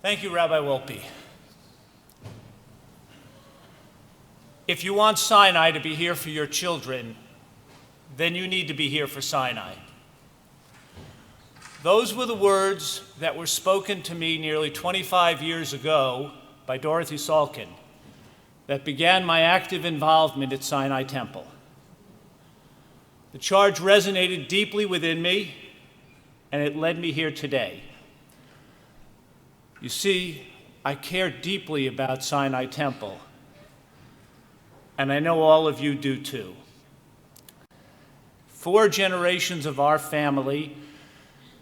Thank you, Rabbi Wolpe. If you want Sinai to be here for your children, then you need to be here for Sinai. Those were the words that were spoken to me nearly 25 years ago by Dorothy Salkin that began my active involvement at Sinai Temple. The charge resonated deeply within me, and it led me here today. You see, I care deeply about Sinai Temple, and I know all of you do too. 4 generations of our family,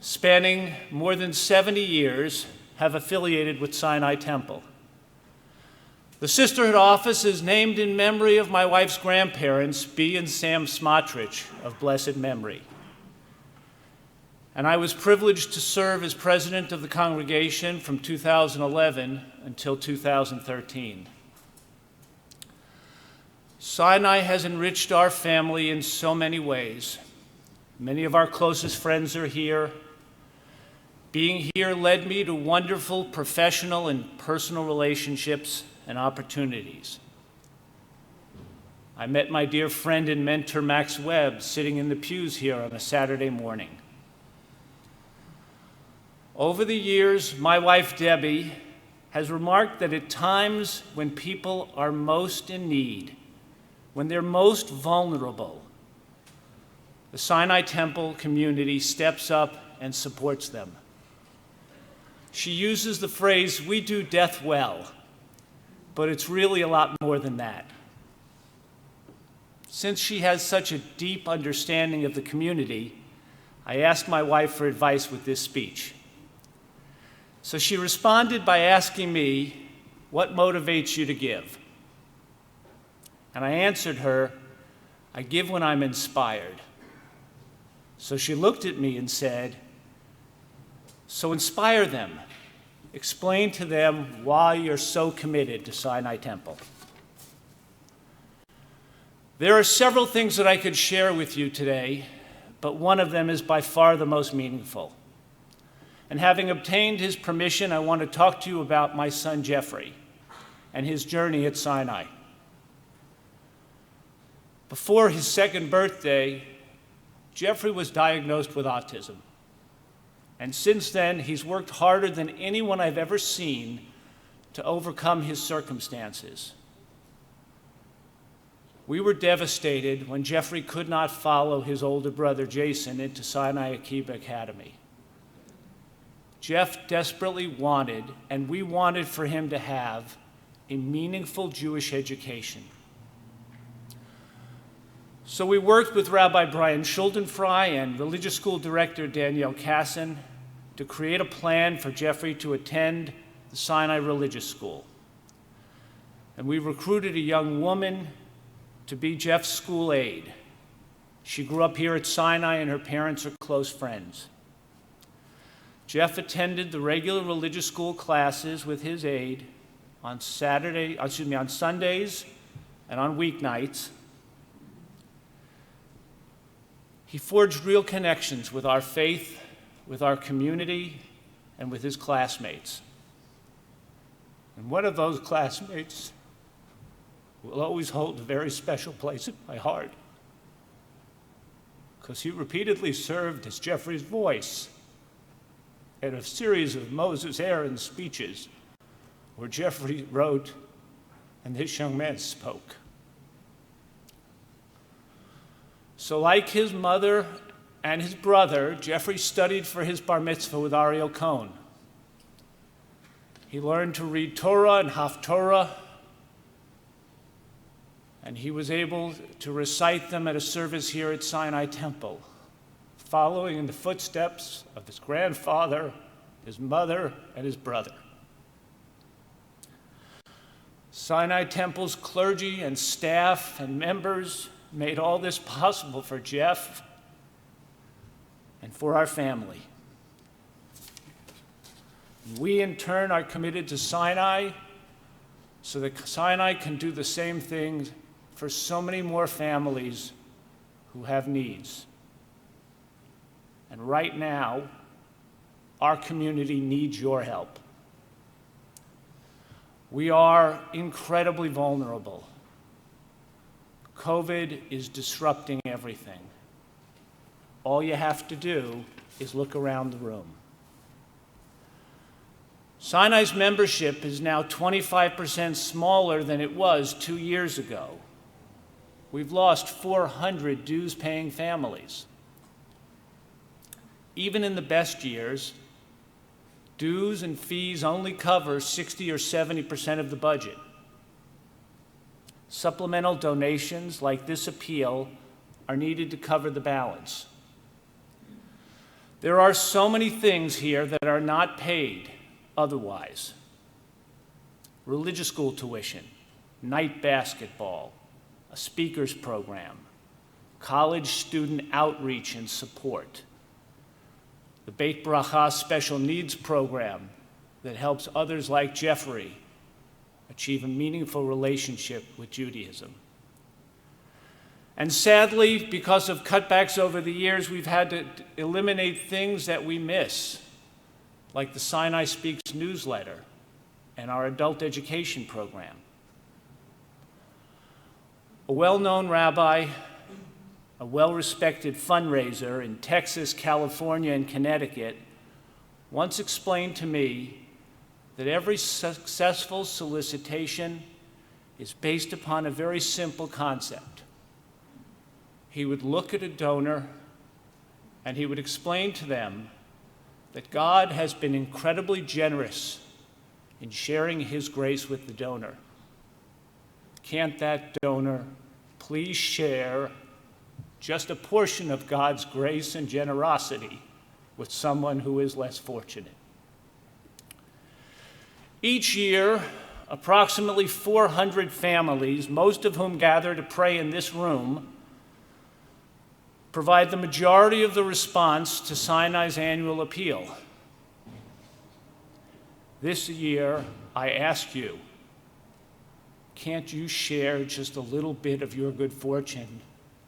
spanning more than 70 years, have affiliated with Sinai Temple. The sisterhood office is named in memory of my wife's grandparents, Bea and Sam Smotrich, of blessed memory. And I was privileged to serve as president of the congregation from 2011 until 2013. Sinai has enriched our family in so many ways. Many of our closest friends are here. Being here led me to wonderful professional and personal relationships and opportunities. I met my dear friend and mentor, Max Webb, sitting in the pews here on a Saturday morning. Over the years, my wife, Debbie, has remarked that at times when people are most in need, when they're most vulnerable, the Sinai Temple community steps up and supports them. She uses the phrase, "We do death well," but it's really a lot more than that. Since she has such a deep understanding of the community, I asked my wife for advice with this speech. So she responded by asking me, "What motivates you to give?" And I answered her, "I give when I'm inspired." So she looked at me and said, "So inspire them. Explain to them why you're so committed to Sinai Temple." There are several things that I could share with you today, but one of them is by far the most meaningful. And having obtained his permission, I want to talk to you about my son Jeffrey and his journey at Sinai. Before his 2nd birthday, Jeffrey was diagnosed with autism. And since then, he's worked harder than anyone I've ever seen to overcome his circumstances. We were devastated when Jeffrey could not follow his older brother Jason into Sinai Akiba Academy. Jeff desperately wanted, and we wanted for him to have, a meaningful Jewish education. So we worked with Rabbi Brian Schuldenfrei and religious school director Danielle Casson to create a plan for Jeffrey to attend the Sinai Religious School. And we recruited a young woman to be Jeff's school aide. She grew up here at Sinai, and her parents are close friends. Jeff attended the regular religious school classes with his aide on Sundays and on weeknights. He forged real connections with our faith, with our community, and with his classmates. And one of those classmates will always hold a very special place in my heart, because he repeatedly served as Jeffrey's voice in a series of Moses Aaron speeches where Jeffrey wrote and this young man spoke. So like his mother and his brother, Jeffrey studied for his bar mitzvah with Ariel Cohn. He learned to read Torah and Haftorah, and he was able to recite them at a service here at Sinai Temple, following in the footsteps of his grandfather, his mother, and his brother. Sinai Temple's clergy and staff and members made all this possible for Jeff and for our family. We, in turn, are committed to Sinai so that Sinai can do the same thing for so many more families who have needs. And right now, our community needs your help. We are incredibly vulnerable. COVID is disrupting everything. All you have to do is look around the room. Sinai's membership is now 25% smaller than it was 2 years ago. We've lost 400 dues-paying families. Even in the best years, dues and fees only cover 60 or 70% of the budget. Supplemental donations like this appeal are needed to cover the balance. There are so many things here that are not paid otherwise. Religious school tuition, night basketball, a speakers program, college student outreach and support, the Beit Bracha special needs program that helps others like Jeffrey achieve a meaningful relationship with Judaism. And sadly, because of cutbacks over the years, we've had to eliminate things that we miss, like the Sinai Speaks newsletter and our adult education program. A well-known rabbi, a well-respected fundraiser in Texas, California, and Connecticut once explained to me that every successful solicitation is based upon a very simple concept. He would look at a donor and he would explain to them that God has been incredibly generous in sharing his grace with the donor. Can't that donor please share just a portion of God's grace and generosity with someone who is less fortunate? Each year, approximately 400 families, most of whom gather to pray in this room, provide the majority of the response to Sinai's annual appeal. This year, I ask you, can't you share just a little bit of your good fortune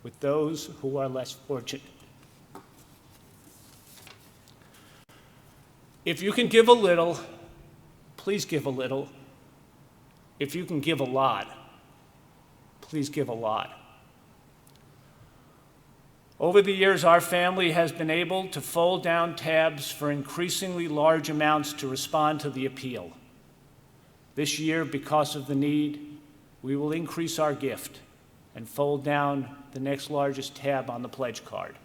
with those who are less fortunate? If you can give a little, please give a little. If you can give a lot, please give a lot. Over the years, our family has been able to fold down tabs for increasingly large amounts to respond to the appeal. This year, because of the need, we will increase our gift and fold down the next largest tab on the pledge card.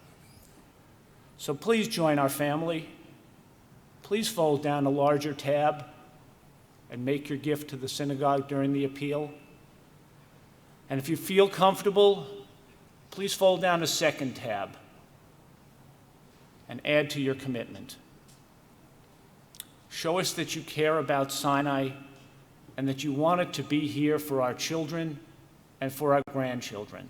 So please join our family. Please fold down a larger tab and make your gift to the synagogue during the appeal. And if you feel comfortable, please fold down a second tab and add to your commitment. Show us that you care about Sinai and that you want it to be here for our children and for our grandchildren.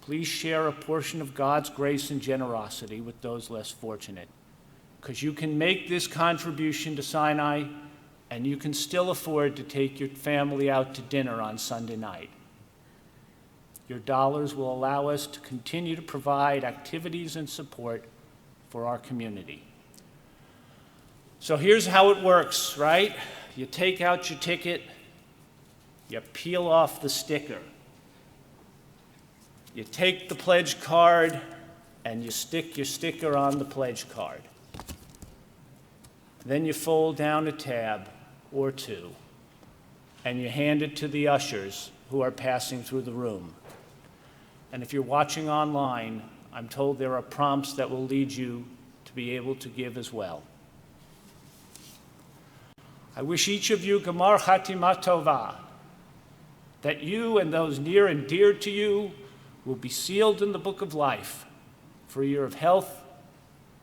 Please share a portion of God's grace and generosity with those less fortunate, because you can make this contribution to Sinai and you can still afford to take your family out to dinner on Sunday night. Your dollars will allow us to continue to provide activities and support for our community. So here's how it works, right? You take out your ticket, you peel off the sticker. You take the pledge card and you stick your sticker on the pledge card. Then you fold down a tab or two and you hand it to the ushers who are passing through the room. And if you're watching online, I'm told there are prompts that will lead you to be able to give as well. I wish each of you Gemar Chatima Tova, that you and those near and dear to you will be sealed in the book of life for a year of health,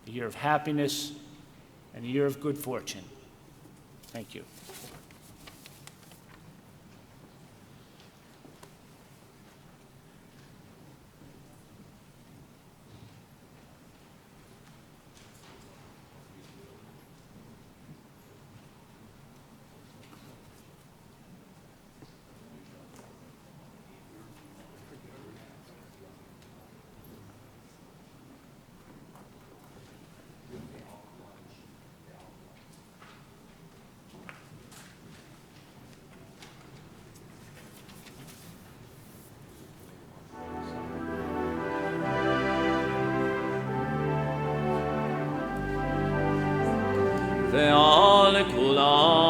a year of happiness, and a year of good fortune. Thank you. ועל כולם